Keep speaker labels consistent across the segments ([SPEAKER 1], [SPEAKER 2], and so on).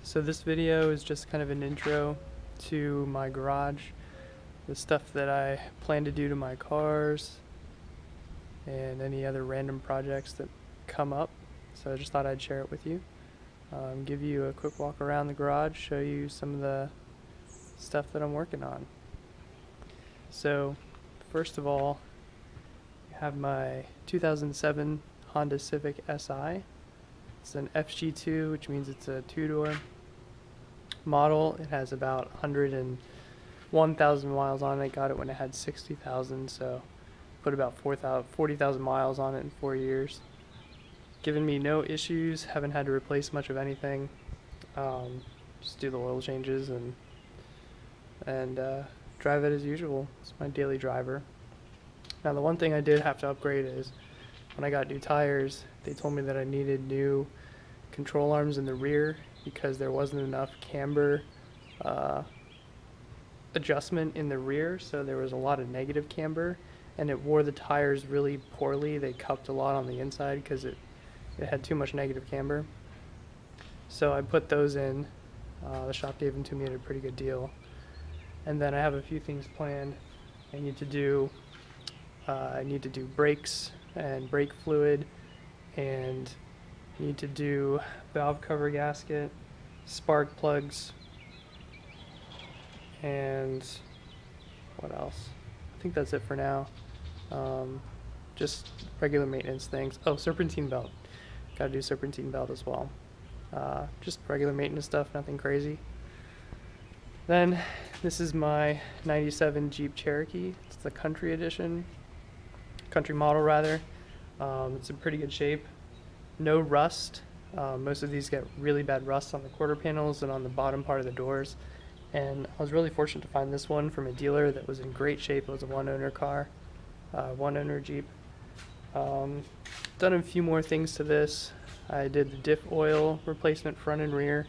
[SPEAKER 1] So this video is just kind of an intro to my garage, the stuff that I plan to do to my cars, and any other random projects that come up. So I just thought I'd share it with you. Give you a quick walk around the garage, show you some of the stuff that I'm working on. So first of all, I have my 2007 Honda Civic Si. It's an FG2, which means it's a two-door model. It has about 101,000 miles on it. Got it when it had 60,000, so put about 40,000 miles on it in 4 years. Given me no issues, haven't had to replace much of anything. Just do the oil changes and drive it as usual. It's my daily driver. Now the one thing I did have to upgrade is when I got new tires, they told me that I needed new control arms in the rear because there wasn't enough camber adjustment in the rear, so there was a lot of negative camber and it wore the tires really poorly. They cupped a lot on the inside because it had too much negative camber. So I put those in. The shop gave them to me at a pretty good deal. And then I have a few things planned. I need to do brakes and brake fluid, and need to do valve cover gasket, spark plugs, and what else? I think that's it for now. Just regular maintenance things. Oh, serpentine belt. Gotta do serpentine belt as well. Just regular maintenance stuff, nothing crazy. Then this is my 97 Jeep Cherokee. It's the country edition, country model rather. It's in pretty good shape. No rust. Most of these get really bad rust on the quarter panels and on the bottom part of the doors. And I was really fortunate to find this one from a dealer that was in great shape. It was a one-owner car, one-owner Jeep. Done a few more things to this. I did the diff oil replacement front and rear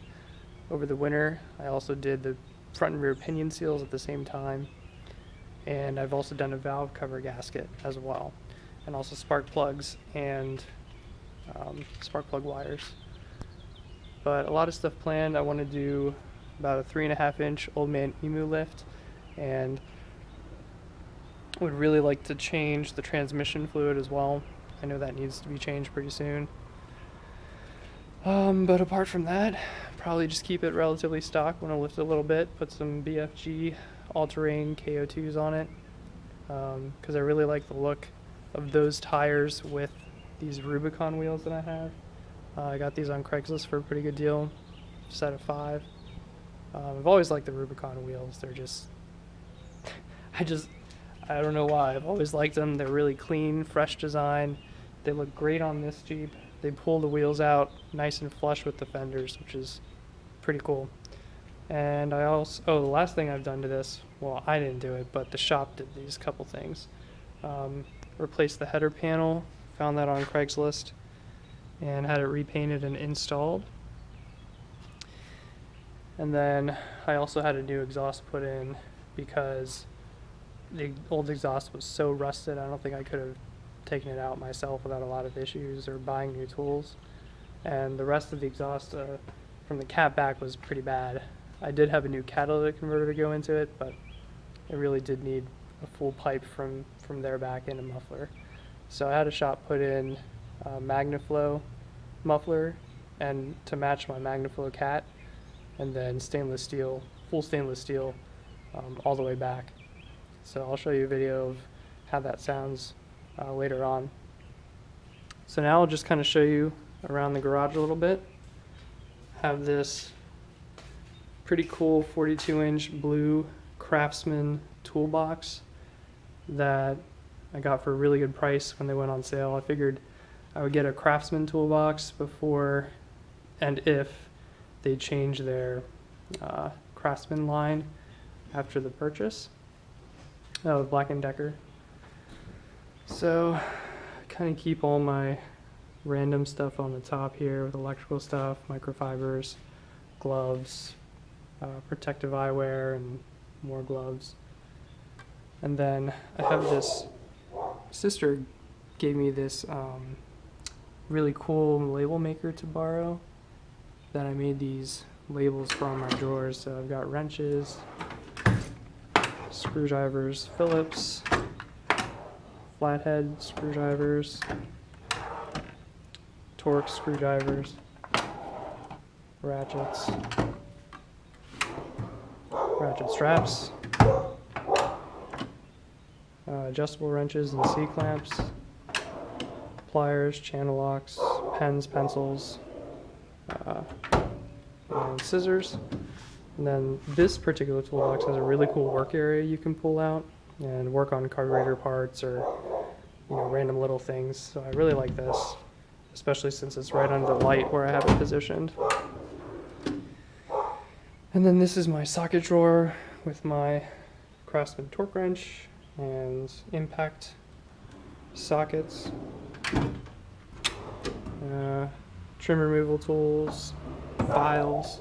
[SPEAKER 1] over the winter. I also did the front and rear pinion seals at the same time. And I've also done a valve cover gasket as well. And also spark plugs and spark plug wires. But a lot of stuff planned. I want to do about a 3.5-inch Old Man Emu lift, and would really like to change the transmission fluid as well. I know that needs to be changed pretty soon. But apart from that, probably just keep it relatively stock. Want to lift it a little bit, put some BFG all-terrain KO2s on it, because I really like the look of those tires with these Rubicon wheels that I have. I got these on Craigslist for a pretty good deal, set of 5. I've always liked the Rubicon wheels. They're just, I don't know why. I've always liked them. They're really clean, fresh design. They look great on this Jeep. They pull the wheels out nice and flush with the fenders, which is pretty cool. And I also, the last thing I've done to this, well, I didn't do it, but the shop did these couple things. Replaced the header panel, found that on Craigslist, and had it repainted and installed. And then I also had a new exhaust put in because the old exhaust was so rusted. I don't think I could have taken it out myself without a lot of issues or buying new tools. And the rest of the exhaust from the cat back was pretty bad. I did have a new catalytic converter to go into it, but it really did need a full pipe from there back in a muffler. So I had a shop put in a MagnaFlow muffler and to match my MagnaFlow cat, and then stainless steel, full stainless steel, all the way back. So I'll show you a video of how that sounds later on. So now I'll just kind of show you around the garage a little bit. Have this pretty cool 42-inch blue Craftsman toolbox that I got for a really good price when they went on sale. I figured I would get a Craftsman toolbox before and if they change their Craftsman line after the purchase. With Black & Decker. So kind of keep all my random stuff on the top here with electrical stuff, microfibers, gloves, protective eyewear, and more gloves. And then I have this, sister gave me this really cool label maker to borrow that I made these labels for all my drawers. So I've got wrenches, screwdrivers, Phillips, flathead screwdrivers, Torx screwdrivers, ratchets, ratchet straps, adjustable wrenches and C-clamps, pliers, channel locks, pens, pencils, and scissors. And then this particular toolbox has a really cool work area you can pull out and work on carburetor parts or random little things. So I really like this, especially since it's right under the light where I have it positioned. And then this is my socket drawer with my Craftsman torque wrench and impact sockets, trim removal tools, files,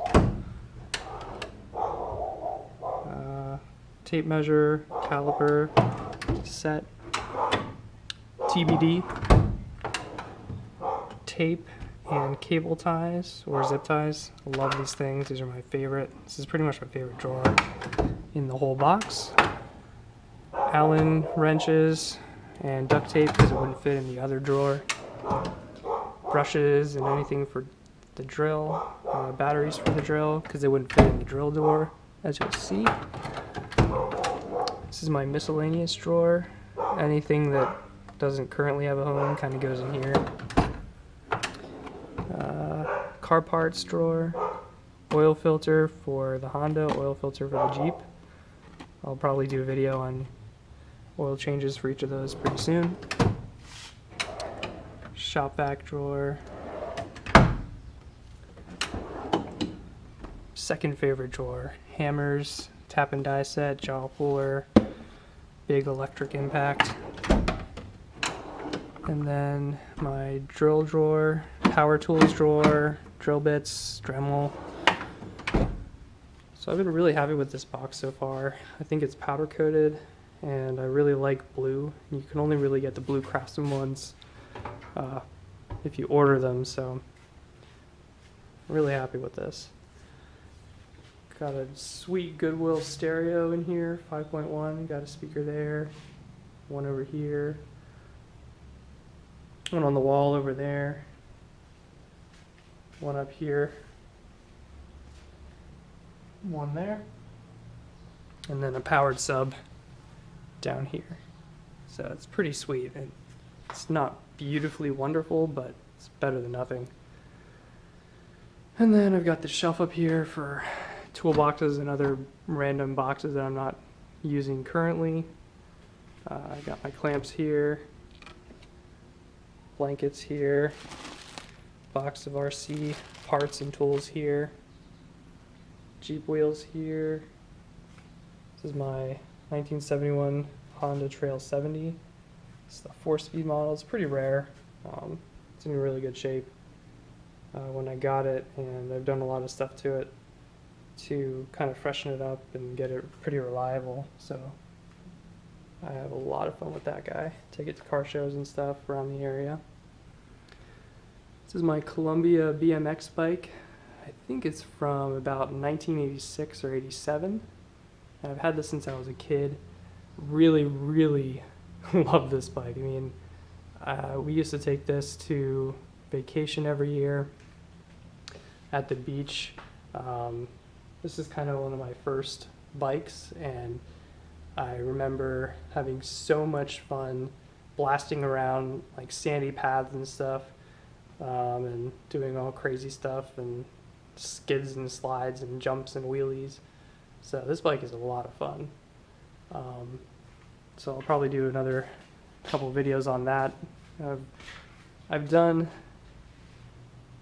[SPEAKER 1] tape measure, caliper, set, TBD, tape, and cable ties or zip ties. I love these things. These are my favorite. This is pretty much my favorite drawer in the whole box. Allen wrenches and duct tape because it wouldn't fit in the other drawer. Brushes and anything for the drill. Batteries for the drill because they wouldn't fit in the drill door, as you'll see. This is my miscellaneous drawer. Anything that doesn't currently have a home kind of goes in here. Car parts drawer, oil filter for the Honda, oil filter for the Jeep. I'll probably do a video on oil changes for each of those pretty soon. Shop vac drawer. Second favorite drawer, hammers, tap and die set, jaw puller, big electric impact. And then my drill drawer, power tools drawer, drill bits, Dremel. So I've been really happy with this box so far. I think it's powder coated and I really like blue. You can only really get the blue Craftsman ones if you order them, so I'm really happy with this. Got a sweet Goodwill stereo in here, 5.1, got a speaker there, one over here, one on the wall over there, one up here, one there, and then a powered sub down here. So it's pretty sweet. And it's not beautifully wonderful, but it's better than nothing. And then I've got the shelf up here for toolboxes and other random boxes that I'm not using currently. I got my clamps here, blankets here, box of RC parts and tools here, Jeep wheels here. This is my 1971 Honda Trail 70. It's the 4-speed model. It's pretty rare. It's in really good shape when I got it, and I've done a lot of stuff to it to kind of freshen it up and get it pretty reliable. So I have a lot of fun with that guy. Take it to car shows and stuff around the area. This is my Columbia BMX bike. I think it's from about 1986 or 87. And I've had this since I was a kid. Really, really love this bike. I mean, we used to take this to vacation every year at the beach. This is kind of one of my first bikes, and I remember having so much fun blasting around like sandy paths and stuff, and doing all crazy stuff and skids and slides and jumps and wheelies. So this bike is a lot of fun. So I'll probably do another couple videos on that.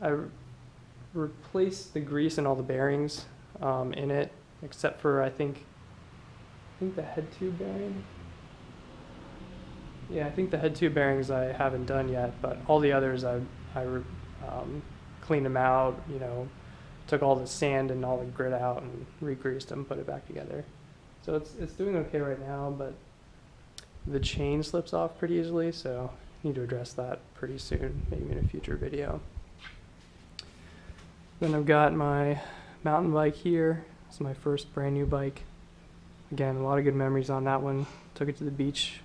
[SPEAKER 1] I replaced the grease and all the bearings in it, except for I think the head tube bearing. Yeah, I think the head tube bearings I haven't done yet, but all the others I cleaned them out, you know, took all the sand and all the grit out and re-greased them, put it back together. So it's doing okay right now, but the chain slips off pretty easily, so I need to address that pretty soon, maybe in a future video. Then I've got my mountain bike here. It's my first brand new bike. Again, a lot of good memories on that one. Took it to the beach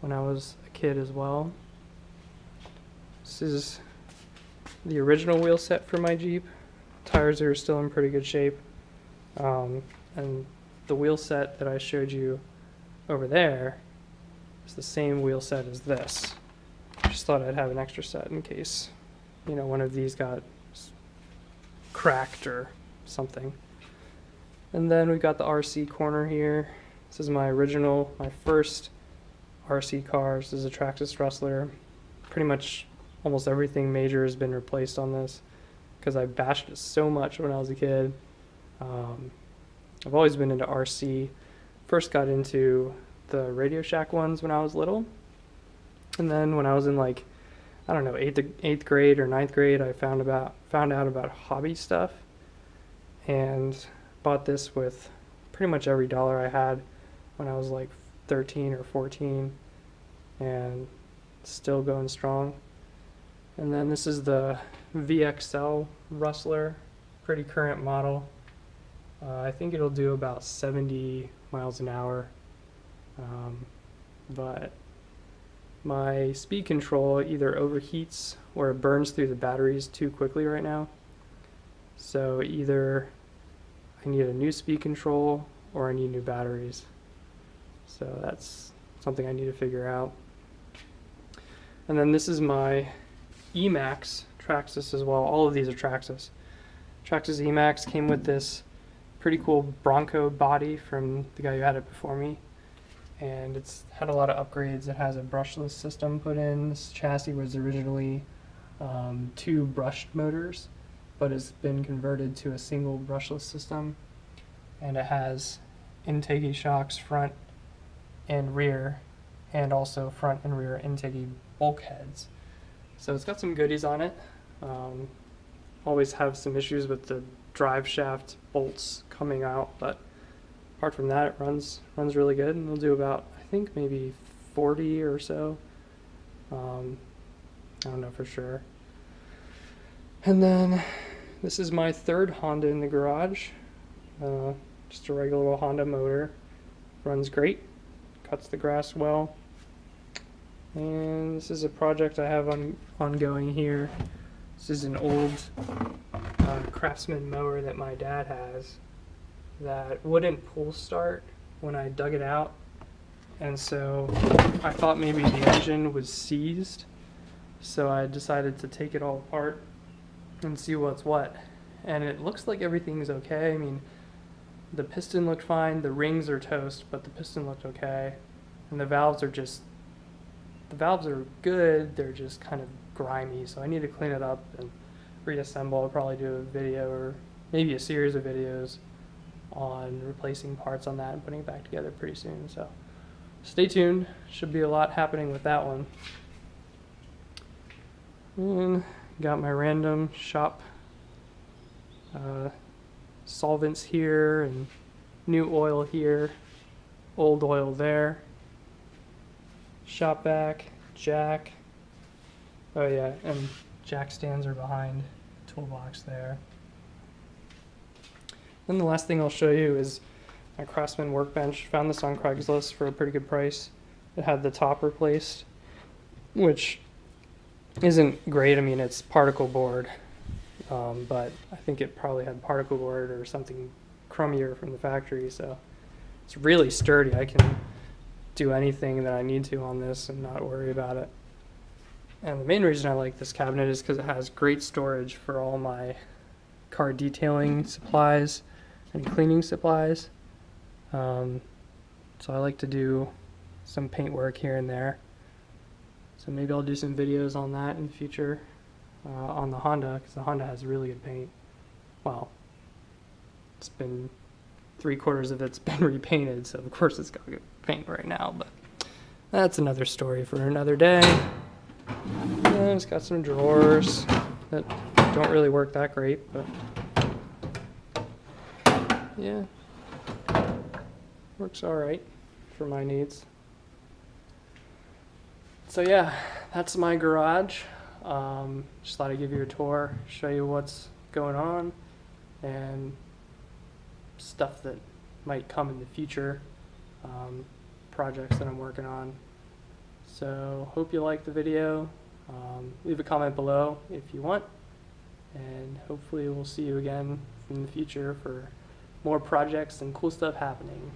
[SPEAKER 1] when I was a kid as well. This is the original wheel set for my Jeep. Tires are still in pretty good shape. And the wheel set that I showed you over there is the same wheel set as this. Just thought I'd have an extra set in case, you know, one of these got cracked or something. And then we've got the RC corner here. This is my first RC car. This is a Traxxas Rustler. Pretty much almost everything major has been replaced on this because I bashed it so much when I was a kid. I've always been into RC. First got into the Radio Shack ones when I was little. And then when I was in like, I don't know, eighth grade or ninth grade, I found out about hobby stuff and bought this with pretty much every dollar I had when I was like 13 or 14, and still going strong. And then this is the VXL Rustler, pretty current model. I think it'll do about 70 miles an hour, but my speed control either overheats or it burns through the batteries too quickly right now. So either I need a new speed control or I need new batteries. So that's something I need to figure out. And then this is my E-Maxx Traxxas as well. All of these are Traxxas. Traxxas E-Maxx came with this pretty cool Bronco body from the guy who had it before me. And it's had a lot of upgrades. It has a brushless system put in. This chassis was originally 2 brushed motors, but it's been converted to a single brushless system. And it has intake shocks front and rear, and also front and rear intake bulkheads. So it's got some goodies on it. Always have some issues with the drive shaft bolts coming out, but apart from that, it runs really good, and it'll do about, I think, maybe 40 or so. I don't know for sure. And then this is my third Honda in the garage. Just a regular little Honda motor. Runs great, cuts the grass well. And this is a project I have ongoing here. This is an old Craftsman mower that my dad has that wouldn't pull start when I dug it out, and so I thought maybe the engine was seized, so I decided to take it all apart and see what's what. And it looks like everything's okay. I mean, the piston looked fine, the rings are toast, but the piston looked okay, and the valves are good, they're just kind of grimy, so I need to clean it up and reassemble. I'll probably do a video or maybe a series of videos on replacing parts on that and putting it back together pretty soon. So stay tuned, should be a lot happening with that one. And got my random shop solvents here, and new oil here, old oil there, shop vac, jack, oh yeah, and jack stands are behind the toolbox there. Then the last thing I'll show you is my Craftsman workbench. Found this on Craigslist for a pretty good price. It had the top replaced, which isn't great. I mean, it's particle board, but I think it probably had particle board or something crummier from the factory, so it's really sturdy. I can do anything that I need to on this and not worry about it. And the main reason I like this cabinet is because it has great storage for all my car detailing supplies and cleaning supplies. So I like to do some paint work here and there. So maybe I'll do some videos on that in the future on the Honda, because the Honda has really good paint. Well, it's been 3/4 of it's been repainted, so of course it's got good paint right now, but that's another story for another day. And it's got some drawers that don't really work that great, but yeah, works alright for my needs. So yeah, that's my garage. Just thought I'd give you a tour, show you what's going on. and stuff that might come in the future, projects that I'm working on. So hope you like the video. Leave a comment below if you want, and hopefully we'll see you again in the future for more projects and cool stuff happening.